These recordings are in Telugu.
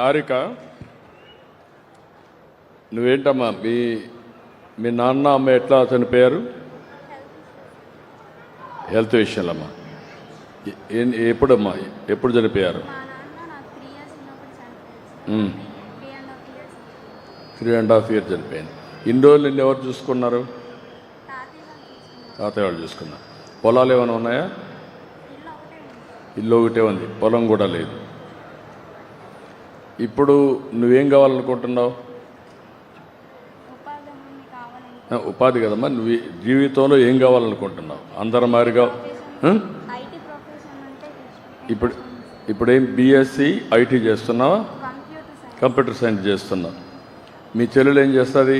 హారిక, నువ్వేంటమ్మా మీ నాన్న అమ్మ ఎట్లా చనిపోయారు? హెల్త్ విషయాలమ్మా. ఎప్పుడమ్మా ఎప్పుడు చనిపోయారు? 3.5 years చనిపోయింది. ఇన్ని రోజులు నిన్ను ఎవరు చూసుకున్నారు? తాతయ్య వాళ్ళు చూసుకున్నారు. పొలాలు ఏమైనా ఉన్నాయా? ఇల్లు ఒకటే ఉంది, పొలం కూడా లేదు. ఇప్పుడు నువ్వేం కావాలనుకుంటున్నావు? ఉపాధి కదమ్మా. నువ్వు జీవితంలో ఏం కావాలనుకుంటున్నావు? అందరం మారిగా ఇప్పుడు ఏం బీఎస్సీ ఐటీ చేస్తున్నావా? కంప్యూటర్ సైన్స్ చేస్తున్నావు. మీ చెల్లెలు ఏం చేస్తుంది?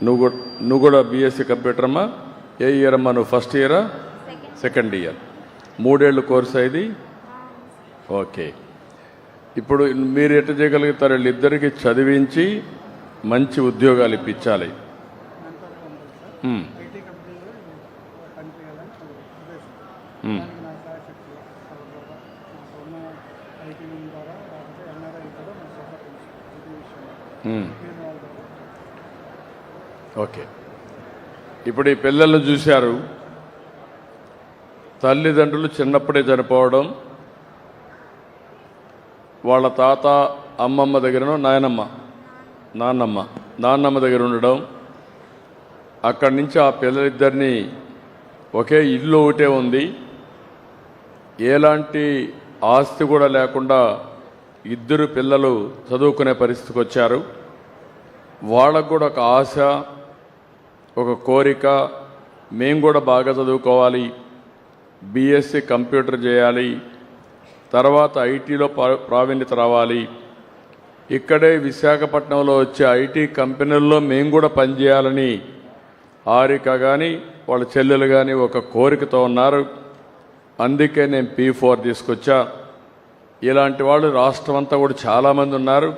నువ్వు కూడా బీఎస్సీ కంప్యూటర్ అమ్మా. ఏ ఇయర్ అమ్మా? నువ్వు ఫస్ట్ ఇయరా సెకండ్ ఇయర్? 3 ఏళ్ళు కోర్సు అయింది. ఓకే. ఇప్పుడు మీరు ఎట్లా చేయగలుగుతారు? వీళ్ళిద్దరికి చదివించి మంచి ఉద్యోగాలు ఇప్పించాలి. ఓకే. ఇప్పుడు ఈ పిల్లలను చూశారు. తల్లిదండ్రులు చిన్నప్పుడే చనిపోవడం, వాళ్ళ తాత అమ్మమ్మ దగ్గరనో నాన్నమ్మ దగ్గర ఉండడం, అక్కడి నుంచి ఆ పిల్లలిద్దరినీ ఒకే ఇల్లు ఒకటే ఉంది, ఎలాంటి ఆస్తి కూడా లేకుండా ఇద్దరు పిల్లలు చదువుకునే పరిస్థితికి వచ్చారు. వాళ్ళకు కూడా ఒక ఆశ, ఒక కోరిక, మేము కూడా బాగా చదువుకోవాలి, బీఎస్సీ కంప్యూటర్ చేయాలి, తర్వాత ఐటీలో ప్రావీణ్యత రావాలి, ఇక్కడే విశాఖపట్నంలో వచ్చే ఐటీ కంపెనీల్లో మేము కూడా పనిచేయాలని హారిక కానీ వాళ్ళ చెల్లెలు కానీ ఒక కోరికతో ఉన్నారు. అందుకే నేను P4 తీసుకొచ్చా. ఇలాంటి వాళ్ళు రాష్ట్రం అంతా కూడా చాలామంది ఉన్నారు.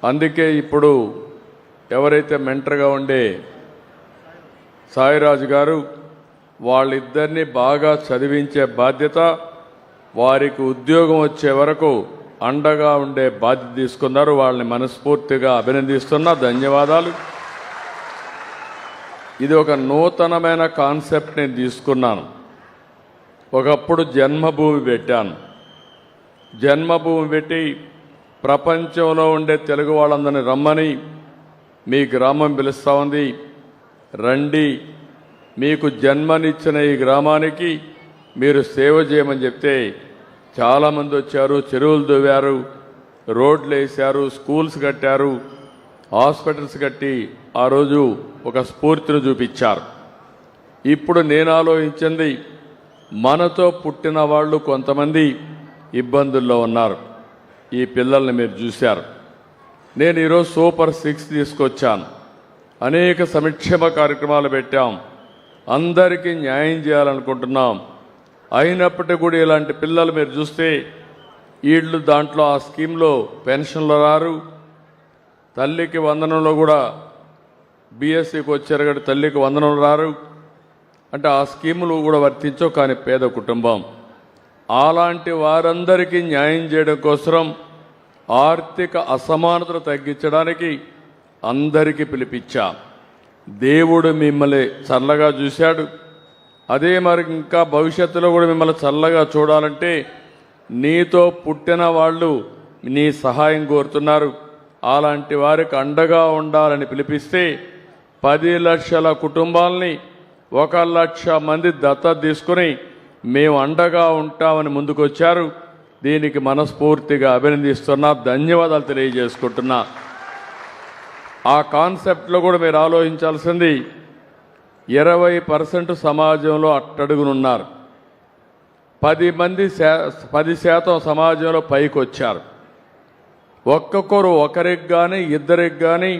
అందుకే ఇప్పుడు ఎవరైతే మెంటర్గా ఉండే సాయిరాజు గారు వాళ్ళిద్దరినీ బాగా చదివించే బాధ్యత, వారికి ఉద్యోగం వచ్చే వరకు అండగా ఉండే బాధ్యత తీసుకున్నారు. వాళ్ళని మనస్ఫూర్తిగా అభినందిస్తున్నా. ధన్యవాదాలు. ఇది ఒక నూతనమైన కాన్సెప్ట్ నేను తీసుకున్నాను. ఒకప్పుడు జన్మభూమి పెట్టాను. జన్మభూమి పెట్టి ప్రపంచంలో ఉండే తెలుగు వాళ్ళందరినీ రమ్మని మీ గ్రామం పిలుస్తూ ఉంది. రండి, మీకు జన్మనిచ్చిన ఈ గ్రామానికి మీరు సేవ చేయమని చెప్తే చాలామంది వచ్చారు. చెరువులు దువ్వారు, రోడ్లు వేశారు, స్కూల్స్ కట్టారు, హాస్పిటల్స్ కట్టి ఆ రోజు ఒక స్ఫూర్తిని చూపించారు. ఇప్పుడు నేను ఆలోచించింది, మనతో పుట్టిన వాళ్ళు కొంతమంది ఇబ్బందుల్లో ఉన్నారు. ఈ పిల్లల్ని మీరు చూశారు. నేను ఈరోజు సూపర్ 6 తీసుకొచ్చాను. అనేక సంక్షేమ కార్యక్రమాలు పెట్టాం. అందరికీ న్యాయం చేయాలనుకుంటున్నాం. అయినప్పటికీ కూడా ఇలాంటి పిల్లలు మీరు చూస్తే వీళ్ళు దాంట్లో ఆ స్కీమ్లో పెన్షన్లు రారు. తల్లికి వందనంలో కూడా బీఎస్సీకి వచ్చారు కాబట్టి తల్లికి వందనం రారు. అంటే ఆ స్కీములు కూడా వర్తించవు. కానీ పేద కుటుంబం. అలాంటి వారందరికీ న్యాయం చేయడం కోసం ఆర్థిక అసమానతను తగ్గించడానికి అందరికీ పిలిపించా. దేవుడు మిమ్మల్ని చల్లగా చూశాడు. అదే మరి ఇంకా భవిష్యత్తులో కూడా మిమ్మల్ని చల్లగా చూడాలంటే నీతో పుట్టిన వాళ్ళు నీ సహాయం కోరుతున్నారు. అలాంటి వారికి అండగా ఉండాలని పిలిపిస్తే 10 లక్షల కుటుంబాలని 1 లక్ష మంది దత్తత తీసుకుని మేము అండగా ఉంటామని ముందుకొచ్చారు. దీనికి మనస్ఫూర్తిగా అభినందిస్తున్నా, ధన్యవాదాలు తెలియజేసుకుంటున్నా. ఆ కాన్సెప్ట్లో కూడా మీరు ఆలోచించాల్సింది, 20% సమాజంలో అట్టడుగునున్నారు. 10% సమాజంలో పైకి వచ్చారు. ఒక్కొక్కరు ఒకరికి కానీ ఇద్దరికి కానీ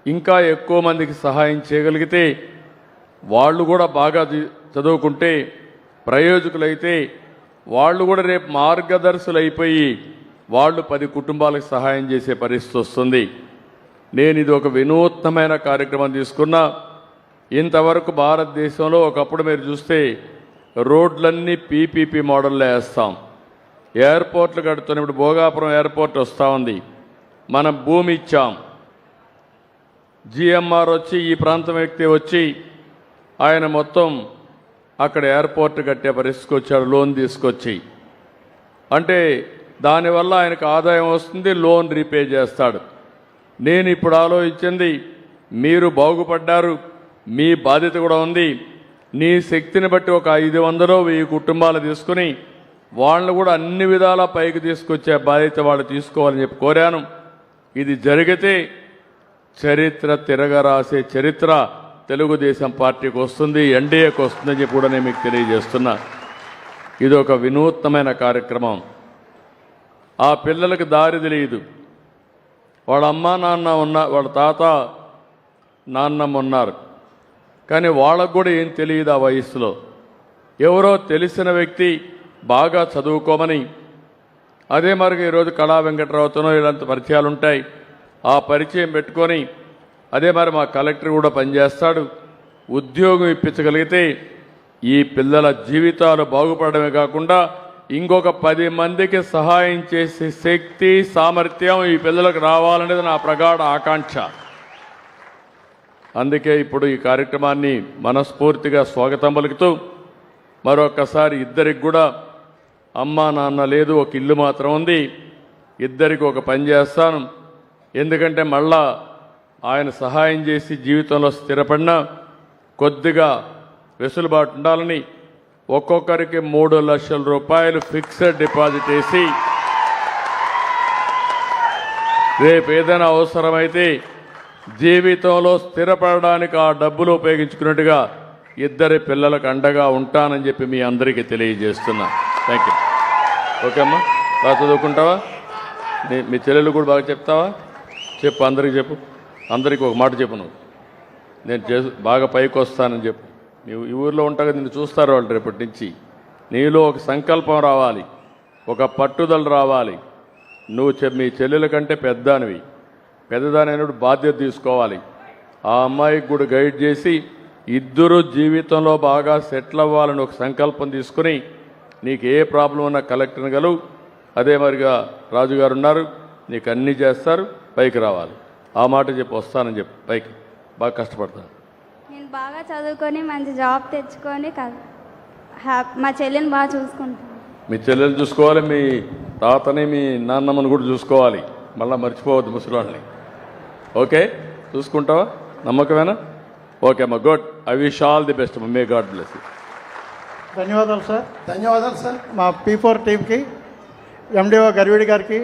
ఇంకా ఎక్కువ మందికి సహాయం చేయగలిగితే, వాళ్ళు కూడా బాగా చదువుకుంటే ప్రయోజకులైతే వాళ్ళు కూడా రేపు మార్గదర్శులు అయిపోయి వాళ్ళు 10 కుటుంబాలకు సహాయం చేసే పరిస్థితి వస్తుంది. నేను ఇది ఒక వినూత్నమైన కార్యక్రమం తీసుకున్నా. ఇంతవరకు భారతదేశంలో ఒకప్పుడు మీరు చూస్తే రోడ్లన్నీ PPP మోడల్లో వేస్తాం. ఎయిర్పోర్ట్లు కడుతున్నాం. ఇప్పుడు భోగాపురం ఎయిర్పోర్ట్ వస్తూ ఉంది. మనం భూమి ఇచ్చాం. జిఎంఆర్ వచ్చి ఈ ప్రాంతం వ్యక్తి వచ్చి ఆయన మొత్తం అక్కడ ఎయిర్పోర్ట్ కట్టే పరిస్థితికి వచ్చాడు, లోన్ తీసుకొచ్చి. అంటే దానివల్ల ఆయనకు ఆదాయం వస్తుంది, లోన్ రీపే చేస్తాడు. నేను ఇప్పుడు ఆలోచించింది, మీరు బాగుపడ్డారు, మీ బాధ్యత కూడా ఉంది. నీ శక్తిని బట్టి ఒక 500-1000 కుటుంబాలు తీసుకుని వాళ్ళని కూడా అన్ని విధాలా పైకి తీసుకొచ్చే బాధ్యత వాళ్ళు తీసుకోవాలని చెప్పి కోరాను. ఇది జరిగితే చరిత్ర తిరగరాసే చరిత్ర తెలుగుదేశం పార్టీకి వస్తుంది, ఎన్డీఏకి వస్తుందని చెప్పి కూడా నేను మీకు తెలియజేస్తున్నా. ఇది ఒక వినూత్నమైన కార్యక్రమం. ఆ పిల్లలకు దారి తెలియదు. వాళ్ళ అమ్మ నాన్న వాళ్ళ తాత నాన్నమ్మ ఉన్నారు, కానీ వాళ్ళకు కూడా ఏం తెలియదు ఆ వయసులో. ఎవరో తెలిసిన వ్యక్తి బాగా చదువుకోమని, అదే మరిగా ఈరోజు కళా వెంకటరావుతోనో ఇలాంటి పరిచయాలు ఉంటాయి, ఆ పరిచయం పెట్టుకొని అదే మరి మా కలెక్టర్ కూడా పనిచేస్తాడు. ఉద్యోగం ఇప్పించగలిగితే ఈ పిల్లల జీవితాలు బాగుపడమే కాకుండా ఇంకొక 10 మందికి సహాయం చేసే శక్తి సామర్థ్యం ఈ పిల్లలకు రావాలనేది నా ప్రగాఢ ఆకాంక్ష. అందుకే ఇప్పుడు ఈ కార్యక్రమాన్ని మనస్ఫూర్తిగా స్వాగతం పలుకుతూ మరొకసారి ఇద్దరికి కూడా అమ్మా నాన్న లేదు, ఒక ఇల్లు మాత్రం ఉంది, ఇద్దరికి ఒక పని చేస్తాను. ఎందుకంటే మళ్ళా ఆయన సహాయం చేసి జీవితంలో స్థిరపడినా కొద్దిగా వెసులుబాటు ఉండాలని ఒక్కొక్కరికి 3 లక్షల రూపాయలు ఫిక్స్డ్ డిపాజిట్ వేసి రేపు ఏదైనా అవసరమైతే జీవితంలో స్థిరపడడానికి ఆ డబ్బులు ఉపయోగించుకున్నట్టుగా ఇద్దరి పిల్లలకు అండగా ఉంటానని చెప్పి మీ అందరికీ తెలియజేస్తున్నా. Thank you. ఓకే అమ్మా, బాగా చదువుకుంటావా? మీ చెల్లెలు కూడా బాగా చెప్తావా? చెప్పు, అందరికీ చెప్పు. అందరికీ ఒక మాట చెప్పు, నువ్వు నేను బాగా పైకి వస్తానని చెప్పు. నువ్వు ఈ ఊర్లో ఉంటాగా నిన్ను చూస్తారు వాళ్ళు రేపటి నుంచి. నీలో ఒక సంకల్పం రావాలి, ఒక పట్టుదల రావాలి. నువ్వు మీ చెల్లెల కంటే పెద్దదానైనప్పుడు బాధ్యత తీసుకోవాలి. ఆ అమ్మాయికి కూడా గైడ్ చేసి ఇద్దరు జీవితంలో బాగా సెటిల్ అవ్వాలని ఒక సంకల్పం తీసుకుని నీకు ఏ ప్రాబ్లం ఉన్నా కలెక్టర్ని గలవు. అదే మరిగా రాజుగారు ఉన్నారు, నీకు అన్నీ చేస్తారు, పైకి రావాలి. ఆ మాట చెప్పి వస్తానని చెప్పి పైకి బాగా కష్టపడతాను. నేను బాగా చదువుకొని మంచి జాబ్ తెచ్చుకొని మా చెల్లిని బాగా చూసుకుంటాను. మీ చెల్లెలు చూసుకోవాలి, మీ తాతని మీ నాన్నమ్మని కూడా చూసుకోవాలి. మళ్ళీ మర్చిపోవద్దు ముసలాళ్ళని. ఓకే, చూసుకుంటావా? నమ్మకమేనా? ఓకే అమ్మా, good. I wish all the best. May God bless you. ధన్యవాదాలు సార్. మా P4 టీంకి, ఎండిఓ గర్వీడి గారికి,